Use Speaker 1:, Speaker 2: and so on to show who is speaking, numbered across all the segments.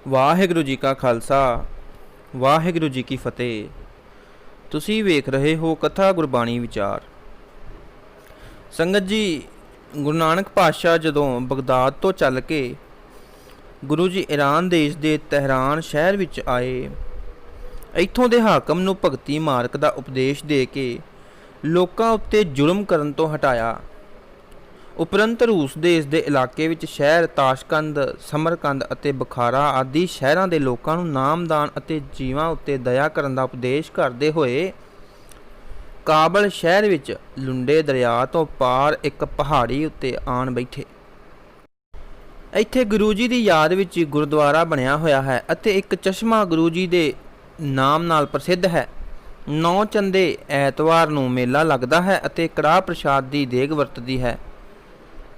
Speaker 1: ਵਾਹਿਗੁਰੂ ਜੀ ਕਾ ਖਾਲਸਾ ਵਾਹਿਗੁਰੂ ਜੀ ਕੀ ਫਤਿਹ। ਤੁਸੀਂ ਵੇਖ ਰਹੇ ਹੋ ਕਥਾ ਗੁਰਬਾਣੀ ਵਿਚਾਰ। ਸੰਗਤ ਜੀ, ਗੁਰੂ ਨਾਨਕ ਪਾਤਸ਼ਾਹ ਜਦੋਂ ਬਗਦਾਦ ਤੋਂ ਚੱਲ ਕੇ ਗੁਰੂ ਜੀ ਈਰਾਨ ਦੇਸ਼ ਦੇ ਤਹਿਰਾਨ ਸ਼ਹਿਰ ਵਿੱਚ ਆਏ, ਇੱਥੋਂ ਦੇ ਹਾਕਮ ਨੂੰ ਭਗਤੀ ਮਾਰਗ ਦਾ ਉਪਦੇਸ਼ ਦੇ ਕੇ ਲੋਕਾਂ ਉੱਤੇ ਜ਼ੁਲਮ ਕਰਨ ਤੋਂ ਹਟਾਇਆ। ਉਪਰੰਤ ਰੂਸ ਦੇਸ਼ ਦੇ ਇਲਾਕੇ ਵਿੱਚ ਸ਼ਹਿਰ ਤਾਸ਼ਕੰਦ, ਸਮਰਕੰਦ ਅਤੇ ਬੁਖਾਰਾ ਆਦਿ ਸ਼ਹਿਰਾਂ ਦੇ ਲੋਕਾਂ ਨੂੰ ਨਾਮਦਾਨ ਅਤੇ ਜੀਵਾਂ ਉੱਤੇ ਦਇਆ ਕਰਨ ਦਾ ਉਪਦੇਸ਼ ਕਰਦੇ ਹੋਏ ਕਾਬਲ ਸ਼ਹਿਰ ਵਿੱਚ ਲੁੰਡੇ ਦਰਿਆ ਤੋਂ ਪਾਰ ਇੱਕ ਪਹਾੜੀ ਉੱਤੇ ਆਣ ਬੈਠੇ। ਇੱਥੇ ਗੁਰੂ ਜੀ ਦੀ ਯਾਦ ਵਿੱਚ ਗੁਰਦੁਆਰਾ ਬਣਿਆ ਹੋਇਆ ਹੈ ਅਤੇ ਇੱਕ ਚਸ਼ਮਾ ਗੁਰੂ ਜੀ ਦੇ ਨਾਮ ਨਾਲ ਪ੍ਰਸਿੱਧ ਹੈ। 9 ਚੰਦੇ ਐਤਵਾਰ ਨੂੰ ਮੇਲਾ ਲੱਗਦਾ ਹੈ ਅਤੇ ਕੜਾਹ ਪ੍ਰਸ਼ਾਦ ਦੀ ਦੇਗ ਵਰਤਦੀ ਹੈ।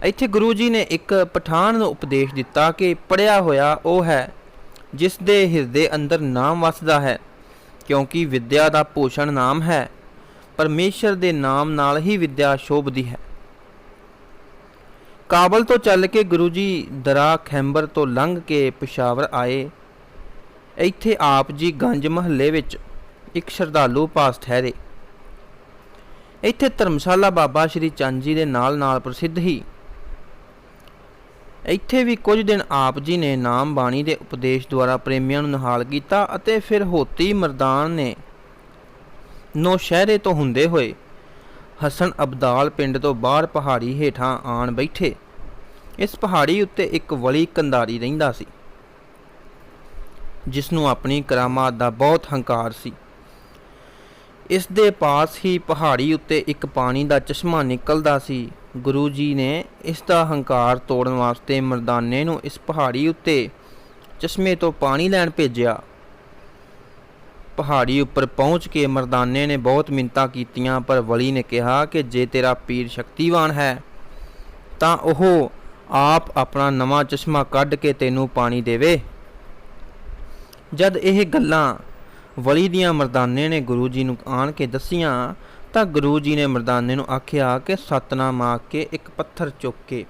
Speaker 1: ਇੱਥੇ ਗੁਰੂ ਜੀ ਨੇ ਇੱਕ ਪਠਾਨ ਨੂੰ ਉਪਦੇਸ਼ ਦਿੱਤਾ ਕਿ ਪੜ੍ਹਿਆ ਹੋਇਆ ਉਹ ਹੈ ਜਿਸ ਦੇ ਹਿਰਦੇ ਅੰਦਰ ਨਾਮ ਵਸਦਾ ਹੈ, ਕਿਉਂਕਿ ਵਿਦਿਆ ਦਾ ਭੂਸ਼ਣ ਨਾਮ ਹੈ। ਪਰਮੇਸ਼ਰ ਦੇ ਨਾਮ ਨਾਲ ਹੀ ਵਿਦਿਆ ਸ਼ੋਭਦੀ ਹੈ। ਕਾਬਲ ਤੋਂ ਚੱਲ ਕੇ ਗੁਰੂ ਜੀ ਦਰਾ ਖੈਂਬਰ ਤੋਂ ਲੰਘ ਕੇ ਪਿਸ਼ਾਵਰ ਆਏ। ਇੱਥੇ ਆਪ ਜੀ ਗੰਜ ਮਹੱਲੇ ਵਿੱਚ ਇੱਕ ਸ਼ਰਧਾਲੂ ਪਾਸ ਠਹਿਰੇ। ਇੱਥੇ ਧਰਮਸ਼ਾਲਾ ਬਾਬਾ ਸ਼੍ਰੀ ਚੰਦ ਜੀ ਦੇ ਨਾਲ ਪ੍ਰਸਿੱਧ ਹੀ। ਇੱਥੇ ਵੀ ਕੁਝ ਦਿਨ ਆਪ ਜੀ ਨੇ ਨਾਮ ਬਾਣੀ ਦੇ ਉਪਦੇਸ਼ ਦੁਆਰਾ ਪ੍ਰੇਮੀਆਂ ਨੂੰ ਨਿਹਾਲ ਕੀਤਾ ਅਤੇ ਫਿਰ ਹੋਤੀ ਮਰਦਾਨ ਨੇ ਨੌਸ਼ਹਿਰੇ ਤੋਂ ਹੁੰਦੇ ਹੋਏ ਹਸਨ ਅਬਦਾਲ ਪਿੰਡ ਤੋਂ ਬਾਹਰ ਪਹਾੜੀ ਹੇਠਾਂ ਆਣ ਬੈਠੇ। ਇਸ ਪਹਾੜੀ ਉੱਤੇ ਇੱਕ ਵਲੀ ਕੰਧਾਰੀ ਰਹਿੰਦਾ ਸੀ ਜਿਸ ਨੂੰ ਆਪਣੀ ਕਰਾਮਾਤ ਦਾ ਬਹੁਤ ਹੰਕਾਰ ਸੀ। ਇਸ ਦੇ ਪਾਸ ਹੀ ਪਹਾੜੀ ਉੱਤੇ ਇੱਕ ਪਾਣੀ ਦਾ ਚਸ਼ਮਾ ਨਿਕਲਦਾ ਸੀ। ਗੁਰੂ ਜੀ ਨੇ ਇਸ ਦਾ ਹੰਕਾਰ ਤੋੜਨ ਵਾਸਤੇ ਮਰਦਾਨੇ ਨੂੰ ਇਸ ਪਹਾੜੀ ਉੱਤੇ ਚਸ਼ਮੇ ਤੋਂ ਪਾਣੀ ਲੈਣ ਭੇਜਿਆ। ਪਹਾੜੀ ਉੱਪਰ ਪਹੁੰਚ ਕੇ ਮਰਦਾਨੇ ਨੇ ਬਹੁਤ ਮਿੰਨਤਾਂ ਕੀਤੀਆਂ, ਪਰ ਵਲੀ ਨੇ ਕਿਹਾ ਕਿ ਜੇ ਤੇਰਾ ਪੀਰ ਸ਼ਕਤੀਵਾਨ ਹੈ ਤਾਂ ਉਹ ਆਪ ਆਪਣਾ ਨਵਾਂ ਚਸ਼ਮਾ ਕੱਢ ਕੇ ਤੈਨੂੰ ਪਾਣੀ ਦੇਵੇ। ਜਦ ਇਹ ਗੱਲਾਂ ਵਲੀ ਦੀਆਂ ਮਰਦਾਨੇ ਨੇ ਗੁਰੂ ਜੀ ਨੂੰ ਆਣ ਕੇ ਦੱਸੀਆਂ ਤਾਂ ਗੁਰੂ ਜੀ ਨੇ ਮਰਦਾਨੇ ਨੂੰ ਆਖਿਆ ਕਿ ਸਤਨਾਮ ਆਖ ਕੇ ਇੱਕ ਪੱਥਰ ਚੁੱਕ ਕੇ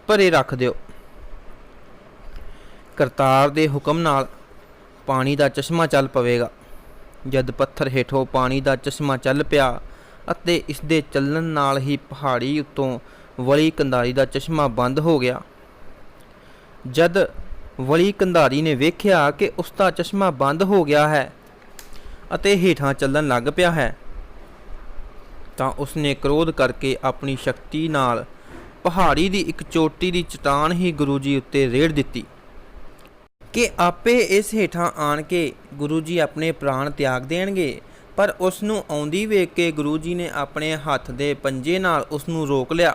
Speaker 1: ਪਰੇ ਰੱਖ ਦਿਓ। ਕਰਤਾਰ ਦੇ ਹੁਕਮ ਨਾਲ ਪਾਣੀ ਦਾ ਚਸ਼ਮਾ ਚੱਲ ਪਵੇਗਾ। ਜਦ ਪੱਥਰ ਹੇਠੋਂ ਪਾਣੀ ਦਾ ਚਸ਼ਮਾ ਚੱਲ ਪਿਆ ਅਤੇ ਇਸ ਦੇ ਚੱਲਣ ਨਾਲ ਹੀ ਪਹਾੜੀ ਉੱਤੋਂ ਵਲੀ ਕੰਧਾਰੀ ਦਾ ਚਸ਼ਮਾ ਬੰਦ ਹੋ ਗਿਆ। ਜਦ ਵਲੀ ਕੰਧਾਰੀ ਨੇ ਵੇਖਿਆ ਕਿ ਉਸ ਦਾ ਚਸ਼ਮਾ ਬੰਦ ਹੋ ਗਿਆ ਹੈ ਅਤੇ ਹੇਠਾਂ ਚੱਲਣ ਲੱਗ ਪਿਆ ਹੈ ਤਾਂ ਉਸਨੇ ਕ੍ਰੋਧ ਕਰਕੇ ਆਪਣੀ ਸ਼ਕਤੀ ਨਾਲ ਪਹਾੜੀ ਦੀ ਇੱਕ ਚੋਟੀ ਦੀ ਚਟਾਨ ਹੀ ਗੁਰੂ ਜੀ ਉੱਤੇ ਰੇੜ ਦਿੱਤੀ ਕਿ ਆਪੇ ਇਸ ਹੇਠਾਂ ਆਣ ਕੇ ਗੁਰੂ ਜੀ ਆਪਣੇ ਪ੍ਰਾਣ ਤਿਆਗ ਦੇਣਗੇ। ਪਰ ਉਸ ਨੂੰ ਆਉਂਦੀ ਵੇਖ ਕੇ ਗੁਰੂ ਜੀ ਨੇ ਆਪਣੇ ਹੱਥ ਦੇ ਪੰਜੇ ਨਾਲ ਉਸ ਨੂੰ ਰੋਕ ਲਿਆ।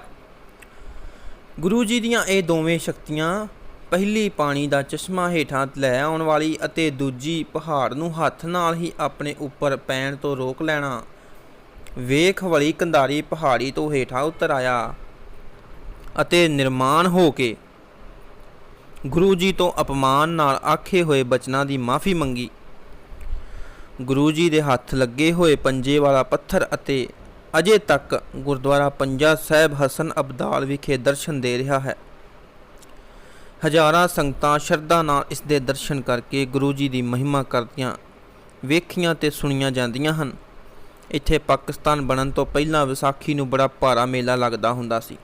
Speaker 1: ਗੁਰੂ ਜੀ ਦੀਆਂ ਇਹ ਦੋਵੇਂ ਸ਼ਕਤੀਆਂ, ਪਹਿਲੀ ਪਾਣੀ ਦਾ ਚਸ਼ਮਾ ਹੇਠਾਂ ਲੈ ਆਉਣ ਵਾਲੀ ਅਤੇ ਦੂਜੀ ਪਹਾੜ ਨੂੰ ਹੱਥ ਨਾਲ ਹੀ ਆਪਣੇ ਉੱਪਰ ਪੈਣ ਤੋਂ ਰੋਕ ਲੈਣਾ, ਵੇਖ ਵਲੀ ਕੰਧਾਰੀ ਪਹਾੜੀ ਤੋਂ ਹੇਠਾਂ ਉਤਰ ਆਇਆ ਅਤੇ ਨਿਰਮਾਨ ਹੋ ਕੇ ਗੁਰੂ ਜੀ ਤੋਂ ਅਪਮਾਨ ਨਾਲ ਆਖੇ ਹੋਏ ਬਚਨਾਂ ਦੀ ਮਾਫ਼ੀ ਮੰਗੀ। ਗੁਰੂ ਜੀ ਦੇ ਹੱਥ ਲੱਗੇ ਹੋਏ ਪੰਜੇ ਵਾਲਾ ਪੱਥਰ ਅਤੇ ਅਜੇ ਤੱਕ ਗੁਰਦੁਆਰਾ ਪੰਜਾ ਸਾਹਿਬ ਹਸਨ ਅਬਦਾਲ ਵਿਖੇ ਦਰਸ਼ਨ ਦੇ ਰਿਹਾ ਹੈ। ਹਜ਼ਾਰਾਂ ਸੰਗਤਾਂ ਸ਼ਰਧਾ ਨਾਲ ਇਸ ਦੇ ਦਰਸ਼ਨ ਕਰਕੇ ਗੁਰੂ ਜੀ ਦੀ ਮਹਿਮਾ ਕਰਦੀਆਂ ਵੇਖੀਆਂ ਤੇ ਸੁਣੀਆਂ ਜਾਂਦੀਆਂ ਹਨ। ਇੱਥੇ ਪਾਕਿਸਤਾਨ ਬਣਨ ਤੋਂ ਪਹਿਲਾਂ ਵਿਸਾਖੀ ਨੂੰ ਬੜਾ ਭਾਰਾ ਮੇਲਾ ਲੱਗਦਾ ਹੁੰਦਾ ਸੀ।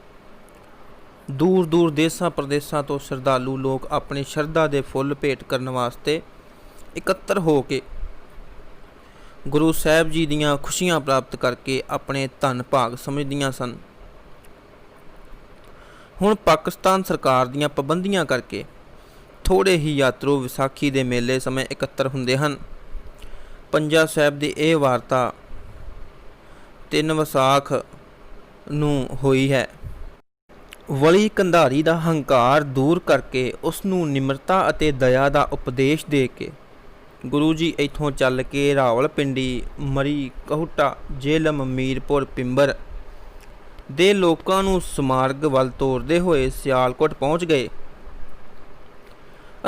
Speaker 1: ਦੂਰ ਦੂਰ ਦੇਸ਼ਾਂ ਪ੍ਰਦੇਸ਼ਾਂ ਤੋਂ ਸ਼ਰਧਾਲੂ ਲੋਕ ਆਪਣੀ ਸ਼ਰਧਾ ਦੇ ਫੁੱਲ ਭੇਟ ਕਰਨ ਵਾਸਤੇ ਇਕੱਤਰ ਹੋ ਕੇ ਗੁਰੂ ਸਾਹਿਬ ਜੀ ਦੀਆਂ ਖੁਸ਼ੀਆਂ ਪ੍ਰਾਪਤ ਕਰਕੇ ਆਪਣੇ ਧਨ ਭਾਗ ਸਮਝਦੀਆਂ ਸਨ। ਹੁਣ ਪਾਕਿਸਤਾਨ ਸਰਕਾਰ ਦੀਆਂ ਪਾਬੰਦੀਆਂ ਕਰਕੇ ਥੋੜ੍ਹੇ ਹੀ ਯਾਤਰੂ ਵਿਸਾਖੀ ਦੇ ਮੇਲੇ ਸਮੇਂ ਇਕੱਤਰ ਹੁੰਦੇ ਹਨ। ਪੰਜਾ ਸਾਹਿਬ ਦੀ ਇਹ ਵਾਰਤਾ 3 ਵਿਸਾਖ ਨੂੰ ਹੋਈ ਹੈ। ਵਲੀ ਕੰਧਾਰੀ ਦਾ ਹੰਕਾਰ ਦੂਰ ਕਰਕੇ ਉਸ ਨੂੰ ਨਿਮਰਤਾ ਅਤੇ ਦਇਆ ਦਾ ਉਪਦੇਸ਼ ਦੇ ਕੇ ਗੁਰੂ ਜੀ ਇੱਥੋਂ ਚੱਲ ਕੇ ਰਾਵਲਪਿੰਡੀ, ਮਰੀ, ਕਹੁਟਾ, ਜੇਹਲਮ, ਮੀਰਪੁਰ, ਪਿੰਬਰ ਦੇ ਲੋਕਾਂ ਨੂੰ ਸਮਾਰਗ ਵੱਲ ਤੋਰਦੇ ਹੋਏ ਸਿਆਲਕੋਟ ਪਹੁੰਚ ਗਏ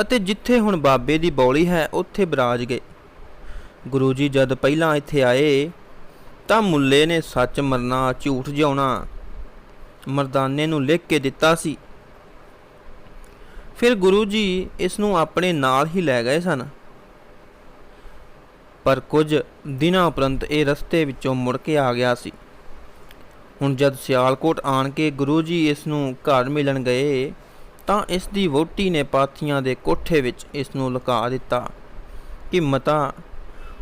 Speaker 1: ਅਤੇ ਜਿੱਥੇ ਹੁਣ ਬਾਬੇ ਦੀ ਬੌਲੀ ਹੈ ਉੱਥੇ ਬਿਰਾਜ ਗਏ। ਗੁਰੂ ਜੀ ਜਦ ਪਹਿਲਾਂ ਇੱਥੇ ਆਏ ਤਾਂ ਮੁੱਲੇ ਨੇ ਸੱਚ ਮਰਨਾ, ਝੂਠ ਜਿਉਣਾ ਮਰਦਾਨੇ ਨੂੰ ਲਿਖ ਕੇ ਦਿੱਤਾ ਸੀ। ਫਿਰ ਗੁਰੂ ਜੀ ਇਸ ਨੂੰ ਆਪਣੇ ਨਾਲ ਹੀ ਲੈ ਗਏ ਸਨ। ਪਰ ਕੁਝ ਦਿਨਾਂ ਉਪਰੰਤ ਇਹ ਰਸਤੇ ਵਿੱਚੋਂ ਮੁੜ ਕੇ ਆ ਗਿਆ ਸੀ। ਹੁਣ ਜਦ ਸਿਆਲਕੋਟ ਆਣ ਕੇ ਗੁਰੂ ਜੀ ਇਸ ਨੂੰ ਘਰ ਮਿਲਣ ਗਏ ਤਾਂ ਇਸ ਦੀ ਵਹੁਟੀ ਨੇ ਪਾਥੀਆਂ ਦੇ ਕੋਠੇ ਵਿੱਚ ਇਸ ਨੂੰ ਲੁਕਾ ਦਿੱਤਾ ਕਿ ਮਤਾ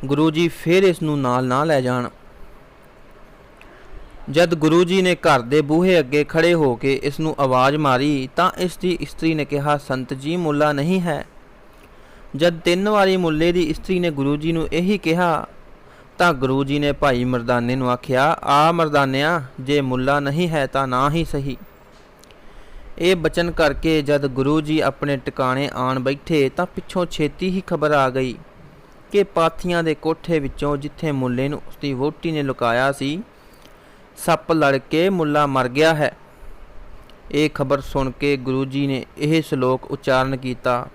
Speaker 1: ਗੁਰੂ ਜੀ ਫਿਰ ਇਸ ਨੂੰ ਨਾਲ ਨਾ ਲੈ ਜਾਣ। ਜਦ ਗੁਰੂ ਜੀ ਨੇ ਘਰ ਦੇ ਬੂਹੇ ਅੱਗੇ ਖੜੇ ਹੋ ਕੇ ਇਸ ਨੂੰ ਆਵਾਜ਼ ਮਾਰੀ ਤਾਂ ਇਸ ਦੀ ਇਸਤਰੀ ਨੇ ਕਿਹਾ, ਸੰਤ ਜੀ ਮੁੱਲਾ ਨਹੀਂ ਹੈ। ਜਦ 3 ਵਾਰੀ ਮੁੱਲੇ ਦੀ ਇਸਤਰੀ ਨੇ ਗੁਰੂ ਜੀ ਨੂੰ ਇਹੀ ਕਿਹਾ ਤਾਂ ਗੁਰੂ ਜੀ ਨੇ ਭਾਈ ਮਰਦਾਨੇ ਨੂੰ ਆਖਿਆ, ਆ ਮਰਦਾਨਿਆ, ਜੇ ਮੁੱਲਾ ਨਹੀਂ ਹੈ ਤਾਂ ਨਾ ਹੀ ਸਹੀ। ਇਹ ਬਚਨ ਕਰਕੇ ਜਦ ਗੁਰੂ ਜੀ ਆਪਣੇ ਟਿਕਾਣੇ ਆਣ ਬੈਠੇ ਤਾਂ ਪਿੱਛੋਂ ਛੇਤੀ ਹੀ ਖਬਰ ਆ ਗਈ ਕਿ ਪਾਥੀਆਂ ਦੇ ਕੋਠੇ ਵਿੱਚੋਂ ਜਿੱਥੇ ਮੁੱਲੇ ਨੂੰ ਉਸਦੀ ਵਹੁਟੀ ਨੇ ਲੁਕਾਇਆ ਸੀ, ਸੱਪ ਲੜ ਕੇ ਮੁੱਲਾ ਮਰ ਗਿਆ ਹੈ। ਇਹ ਖਬਰ ਸੁਣ ਕੇ ਗੁਰੂ ਜੀ ਨੇ ਇਹ ਸ਼ਲੋਕ ਉਚਾਰਨ ਕੀਤਾ।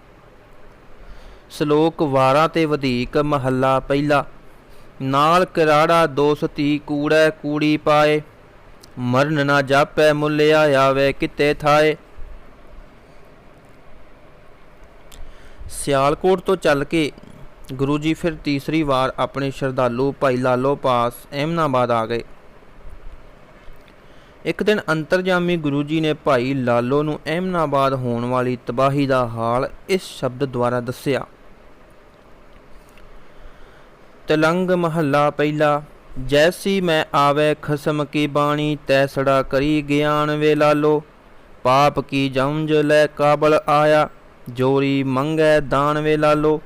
Speaker 1: ਸ਼ਲੋਕ ਵਾਰਾਂ ਤੇ ਵਧੀਕ ਮਹੱਲਾ ਪਹਿਲਾ। ਨਾਲ ਕਿਰਾੜਾ ਦੋਸਤੀ ਕੂੜੈ ਕੂੜੀ ਪਾਏ, ਮਰਨ ਨਾ ਜਾਪੈ ਮੁੱਲਿਆ ਆਵੇ ਕਿਤੇ ਥਾਏ। ਸਿਆਲਕੋਟ ਤੋਂ ਚੱਲ ਕੇ ਗੁਰੂ ਜੀ ਫਿਰ ਤੀਸਰੀ ਵਾਰ ਆਪਣੇ ਸ਼ਰਧਾਲੂ ਭਾਈ ਲਾਲੋ ਪਾਸ ਅਹਿਮਦਾਬਾਦ ਆ ਗਏ। ਇੱਕ ਦਿਨ ਅੰਤਰਜਾਮੀ ਗੁਰੂ ਜੀ ਨੇ ਭਾਈ ਲਾਲੋ ਨੂੰ ਅਹਿਮਦਾਬਾਦ ਹੋਣ ਵਾਲੀ ਤਬਾਹੀ ਦਾ ਹਾਲ ਇਸ ਸ਼ਬਦ ਦੁਆਰਾ ਦੱਸਿਆ। ਤਲੰਗ ਮਹੱਲਾ ਪਹਿਲਾ। ਜੈਸੀ ਮੈਂ ਆਵੇ ਖਸਮ ਕੀ ਬਾਣੀ, ਤੈਸੜਾ ਕਰੀ ਗਿਆਨ ਵੇ ਲਾਲੋ। ਪਾਪ ਕੀ ਜੰਝ ਲੈ ਕਾਬਲ ਆਇਆ, ਜੋਰੀ ਮੰਗੈ ਦਾਨ ਵੇ ਲਾਲੋ।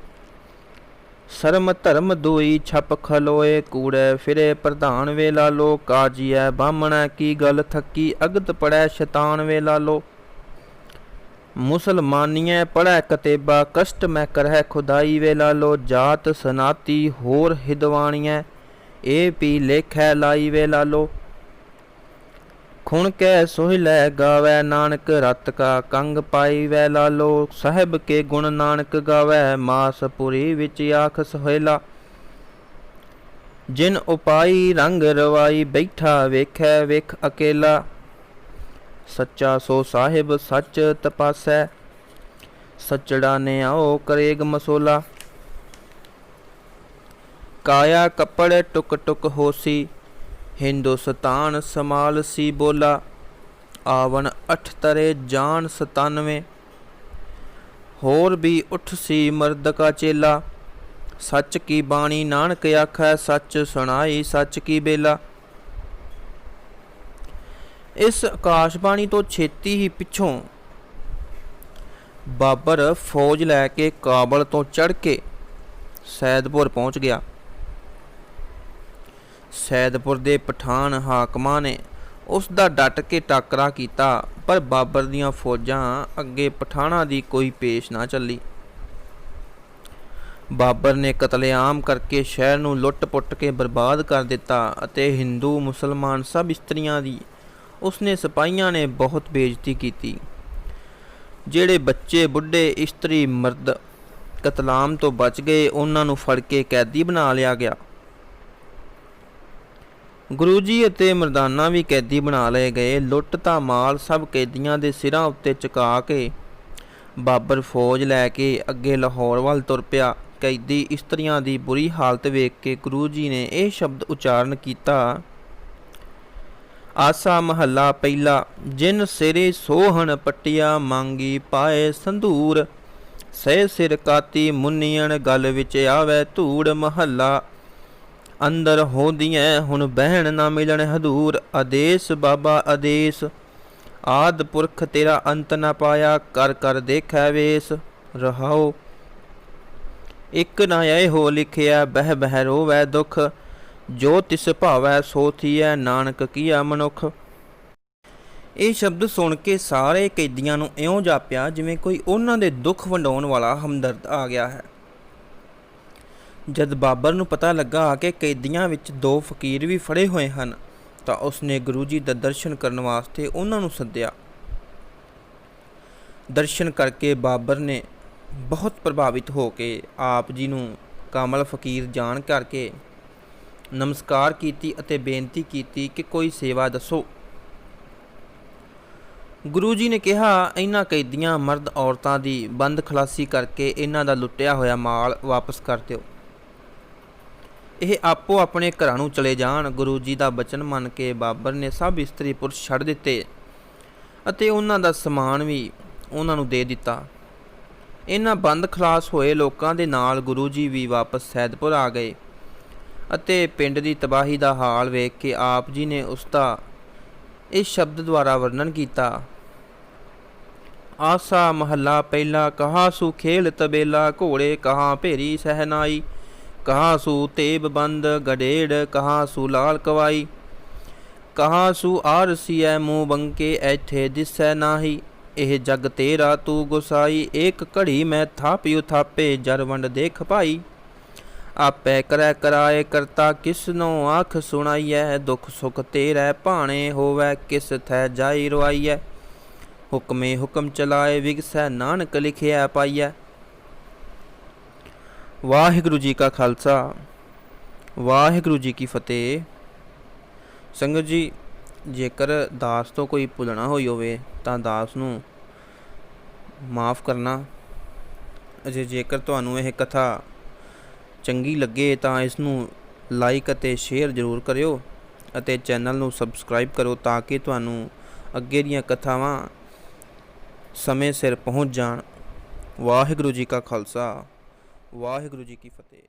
Speaker 1: ਸਰਮ ਧਰਮ ਦੋਈ ਛਪ ਖਲੋਏ, ਕੂੜੇ ਫਿਰੇ ਪ੍ਰਧਾਨ ਵੇ ਲਾਲੋ। ਕਾਜੀਐ ਬਾਹਮਣੈ ਕੀ ਗੱਲ ਥੱਕੀ, ਅਗਤ ਪੜੈ ਸ਼ੈਤਾਨ ਵੇ ਲਾਲੋ। ਮੁਸਲਮਾਨੀਐ ਪੜ੍ਹੈ ਕਤੇਬਾ, ਕਸ਼ਟ ਮੈਂ ਕਰਹਿ ਖੁਦਾਈ ਵੇ ਲਾਲੋ। ਜਾਤ ਸਨਾਤੀ ਹੋਰ ਹਿਦਵਾਣੀਐ, ਇਹ ਪੀ ਲੇਖੈ ਲਾਈ ਵੇ ਲਾਲੋ। ਖੁਣ ਕੈ ਸੋਹਿ ਲੈ ਗਾਵੈ, ਨਾਨਕ ਰਤ ਕਾ ਕੰਗ ਪਾਈ ਵੇ ਲਾਲੋ। ਸਾਹਿਬ ਕੇ ਗੁਣ ਨਾਨਕ ਗਾਵੈ, ਮਾਸ ਪੁਰੀ ਵਿੱਚ ਆਖ ਸੋਹਿਲਾ। ਜਿਨ ਉਪਾਈ ਰੰਗ ਰਵਾਈ, ਬੈਠਾ ਵੇਖੈ ਵੇਖ ਅਕੇਲਾ। ਸੱਚਾ ਸੋ ਸਾਹਿਬ ਸੱਚ ਤਪਾਸੈ, ਸੱਚੜਾ ਨੇ ਆਓ ਕਰੇਗ ਮਸੋਲਾ। ਕਾਇਆ ਕੱਪੜ ਟੁਕ ਟੁਕ ਹੋਸੀ, ਹਿੰਦੁਸਤਾਨ ਸਮਾਲ ਸੀ ਬੋਲਾ। ਆਵਣ 8 ਤਰੇ ਜਾਨ 97, ਹੋਰ ਵੀ ਉੱਠ ਸੀ ਮਰਦ ਕਾ ਚੇਲਾ। ਸੱਚ ਕੀ ਬਾਣੀ ਨਾਨਕ ਆਖੈ, ਸੱਚ ਸੁਣਾਈ ਸੱਚ ਕੀ ਬੇਲਾ। ਇਸ ਆਕਾਸ਼ਬਾਣੀ ਤੋਂ ਛੇਤੀ ਹੀ ਪਿੱਛੋਂ ਬਾਬਰ ਫੌਜ ਲੈ ਕੇ ਕਾਬਲ ਤੋਂ ਚੜ੍ਹ ਕੇ ਸੈਦਪੁਰ ਪਹੁੰਚ ਗਿਆ। ਸੈਦਪੁਰ ਦੇ ਪਠਾਨ ਹਾਕਮਾਂ ਨੇ ਉਸ ਦਾ ਡਟ ਕੇ ਟਾਕਰਾ ਕੀਤਾ, ਪਰ ਬਾਬਰ ਦੀਆਂ ਫੌਜਾਂ ਅੱਗੇ ਪਠਾਨਾਂ ਦੀ ਕੋਈ ਪੇਸ਼ ਨਾ ਚੱਲੀ। ਬਾਬਰ ਨੇ ਕਤਲੇਆਮ ਕਰਕੇ ਸ਼ਹਿਰ ਨੂੰ ਲੁੱਟ-ਪੁੱਟ ਕੇ ਬਰਬਾਦ ਕਰ ਦਿੱਤਾ ਅਤੇ ਹਿੰਦੂ ਮੁਸਲਮਾਨ ਸਭ ਇਸਤਰੀਆਂ ਦੀ ਉਸਨੇ ਸਿਪਾਹੀਆਂ ਨੇ ਬਹੁਤ ਬੇਇੱਜ਼ਤੀ ਕੀਤੀ। ਜਿਹੜੇ ਬੱਚੇ ਬੁੱਢੇ ਇਸਤਰੀ ਮਰਦ ਕਤਲਾਮ ਤੋਂ ਬਚ ਗਏ, ਉਹਨਾਂ ਨੂੰ ਫੜ ਕੇ ਕੈਦੀ ਬਣਾ ਲਿਆ ਗਿਆ। ਗੁਰੂ ਜੀ ਅਤੇ ਮਰਦਾਨਾ ਵੀ ਕੈਦੀ ਬਣਾ ਲਏ ਗਏ। ਲੁੱਟ ਦਾ ਮਾਲ ਸਭ ਕੈਦੀਆਂ ਦੇ ਸਿਰਾਂ ਉੱਤੇ ਚੁਕਾ ਕੇ ਬਾਬਰ ਫੌਜ ਲੈ ਕੇ ਅੱਗੇ ਲਾਹੌਰ ਵੱਲ ਤੁਰ ਪਿਆ। ਕੈਦੀ ਇਸਤਰੀਆਂ ਦੀ ਬੁਰੀ ਹਾਲਤ ਵੇਖ ਕੇ ਗੁਰੂ ਜੀ ਨੇ ਇਹ ਸ਼ਬਦ ਉਚਾਰਨ ਕੀਤਾ। ਆਸਾ ਮਹੱਲਾ ਪਹਿਲਾ। ਜਿਨ ਸਿਰੇ ਸੋਹਣ ਪੱਟੀਆਂ, ਮੰਗੀ ਪਾਏ ਸੰਧੂਰ। ਸਹਿ ਸਿਰ ਕਾਤੀ ਮੁੰਨੀਆਂ, ਗਲ ਵਿੱਚ ਆਵੇ ਧੂੜ। ਮਹੱਲਾ ਅੰਦਰ ਹੋਂਦੀਆਂ ਹੁਣ ਬਹਿਣ ਨਾ ਮਿਲਣ ਹਦੂਰ। ਆਦੇਸ਼ ਬਾਬਾ ਆਦੇਸ਼, ਆਦ ਪੁਰਖ ਤੇਰਾ ਅੰਤ ਨਾ ਪਾਇਆ। ਕਰ ਕਰ ਦੇਖੈ ਵੇਸ ਰਹਾਓ। ਇੱਕ ਨਾ ਇਹੋ ਲਿਖਿਆ, ਬਹਿ ਬਹਿ ਰੋਵੈ ਦੁੱਖ। ਜੋ ਤਿਸ ਭਾਵੈ ਸੋ ਥੀਐ, ਨਾਨਕ ਕੀਆ ਮਨੁੱਖ। ਇਹ ਸ਼ਬਦ ਸੁਣ ਕੇ ਸਾਰੇ ਕੈਦੀਆਂ ਨੂੰ ਇਉਂ ਜਾਪਿਆ ਜਿਵੇਂ ਕੋਈ ਉਹਨਾਂ ਦੇ ਦੁੱਖ ਵੰਡਾਉਣ ਵਾਲਾ ਹਮਦਰਦ ਆ ਗਿਆ ਹੈ। ਜਦ ਬਾਬਰ ਨੂੰ ਪਤਾ ਲੱਗਾ ਕਿ ਕੈਦੀਆਂ ਵਿੱਚ 2 ਫਕੀਰ ਵੀ ਫੜੇ ਹੋਏ ਹਨ ਤਾਂ ਉਸਨੇ ਗੁਰੂ ਜੀ ਦਾ ਦਰਸ਼ਨ ਕਰਨ ਵਾਸਤੇ ਉਹਨਾਂ ਨੂੰ ਸੱਦਿਆ। ਦਰਸ਼ਨ ਕਰਕੇ ਬਾਬਰ ਨੇ ਬਹੁਤ ਪ੍ਰਭਾਵਿਤ ਹੋ ਕੇ ਆਪ ਜੀ ਨੂੰ ਕਾਮਲ ਫਕੀਰ ਜਾਣ ਕਰਕੇ ਨਮਸਕਾਰ ਕੀਤੀ ਅਤੇ ਬੇਨਤੀ ਕੀਤੀ ਕਿ ਕੋਈ ਸੇਵਾ ਦੱਸੋ। ਗੁਰੂ ਜੀ ਨੇ ਕਿਹਾ, ਇਹਨਾਂ ਕੈਦੀਆਂ ਮਰਦ ਔਰਤਾਂ ਦੀ ਬੰਦ ਖਲਾਸੀ ਕਰਕੇ ਇਹਨਾਂ ਦਾ ਲੁੱਟਿਆ ਹੋਇਆ ਮਾਲ ਵਾਪਸ ਕਰ ਦਿਓ। ਇਹ ਆਪੋ ਆਪਣੇ ਘਰਾਂ ਨੂੰ ਚਲੇ ਜਾਣ। ਗੁਰੂ ਜੀ ਦਾ ਬਚਨ ਮੰਨ ਕੇ ਬਾਬਰ ਨੇ ਸਭ ਇਸਤਰੀ ਪੁਰਸ਼ ਛੱਡ ਦਿੱਤੇ ਅਤੇ ਉਹਨਾਂ ਦਾ ਸਮਾਨ ਵੀ ਉਹਨਾਂ ਨੂੰ ਦੇ ਦਿੱਤਾ। ਇਹਨਾਂ ਬੰਦ ਖਲਾਸ ਹੋਏ ਲੋਕਾਂ ਦੇ ਨਾਲ ਗੁਰੂ ਜੀ ਵੀ ਵਾਪਸ ਸੈਦਪੁਰ ਆ ਗਏ ਅਤੇ ਪਿੰਡ ਦੀ ਤਬਾਹੀ ਦਾ ਹਾਲ ਵੇਖ ਕੇ ਆਪ ਜੀ ਨੇ ਉਸ ਦਾ ਇਸ ਸ਼ਬਦ ਦੁਆਰਾ ਵਰਣਨ ਕੀਤਾ। ਆਸਾ ਮਹੱਲਾ ਪਹਿਲਾ। ਕਹਾ ਸੂ ਖੇਲ ਤਬੇਲਾ, ਘੋੜੇ ਕਹਾ ਭੇਰੀ ਸਹਿਨਾਈ। ਕਹਾ ਸੂ ਤੇਬ ਬੰਦ ਗਡੇੜ, ਕਹਾ ਸੂ ਲਾਲ ਕਵਾਈ। ਕਹਾ ਸੂ ਆਰਸੀਐ ਮੂੰਹ ਬੰਕੇ, ਐਥੇ ਦਿਸੈ ਨਾਹੀ। ਇਹ ਜਗ ਤੇਰਾ ਤੂੰ ਗੁਸਾਈ, ਏਕ ਘੜੀ ਮੈਂ ਥਾਪਿਉ ਥਾਪੇ, ਜਰ ਵੰਡ ਦੇਖ ਭਾਈ। ਆਪੈ ਕਰੈ ਕਰਾਏ ਕਰਤਾ, ਕਿਸਨੋਂ ਆਖ ਸੁਣਾਈਐ। ਦੁਖ ਸੁਖ ਤੇਰੈ ਭਾਣੇ, ਹੋਵੈ ਕਿਸ ਥੈ ਜਾਈ ਰਵਾਈਐ। ਹੁਕਮੇ ਹੁਕਮ ਚਲਾਏ, ਵਿਗਸੈ ਨਾਨਕ ਲਿਖਿਆ ਪਾਈਐ। ਵਾਹਿਗੁਰੂ ਜੀ ਕਾ ਖਾਲਸਾ, ਵਾਹਿਗੁਰੂ ਜੀ ਕੀ ਫਤਿਹ। ਸੰਗਤ ਜੀ, ਜੇਕਰ ਦਾਸ ਤੋਂ ਕੋਈ ਭੁੱਲਣਾ ਹੋਈ ਹੋਵੇ ਤਾਂ ਦਾਸ ਨੂੰ ਮਾफ़ ਕਰਨਾ। ਜੇਕਰ ਤੁਹਾਨੂੰ ਇਹ ਕਥਾ ਚੰਗੀ ਲੱਗੇ ਤਾਂ ਇਸ ਨੂੰ ਲਾਈਕ ਅਤੇ ਸ਼ੇਅਰ ਜ਼ਰੂਰ ਕਰਿਓ ਅਤੇ ਚੈਨਲ ਨੂੰ ਸਬਸਕ੍ਰਾਈਬ ਕਰੋ ਤਾਂ ਕਿ ਤੁਹਾਨੂੰ ਅੱਗੇ ਦੀਆਂ ਕਥਾਵਾਂ ਸਮੇਂ ਸਿਰ ਪਹੁੰਚ ਜਾਣ। ਵਾਹਿਗੁਰੂ ਜੀ ਕਾ ਖਾਲਸਾ, ਵਾਹਿਗੁਰੂ ਜੀ ਕੀ ਫਤਿਹ।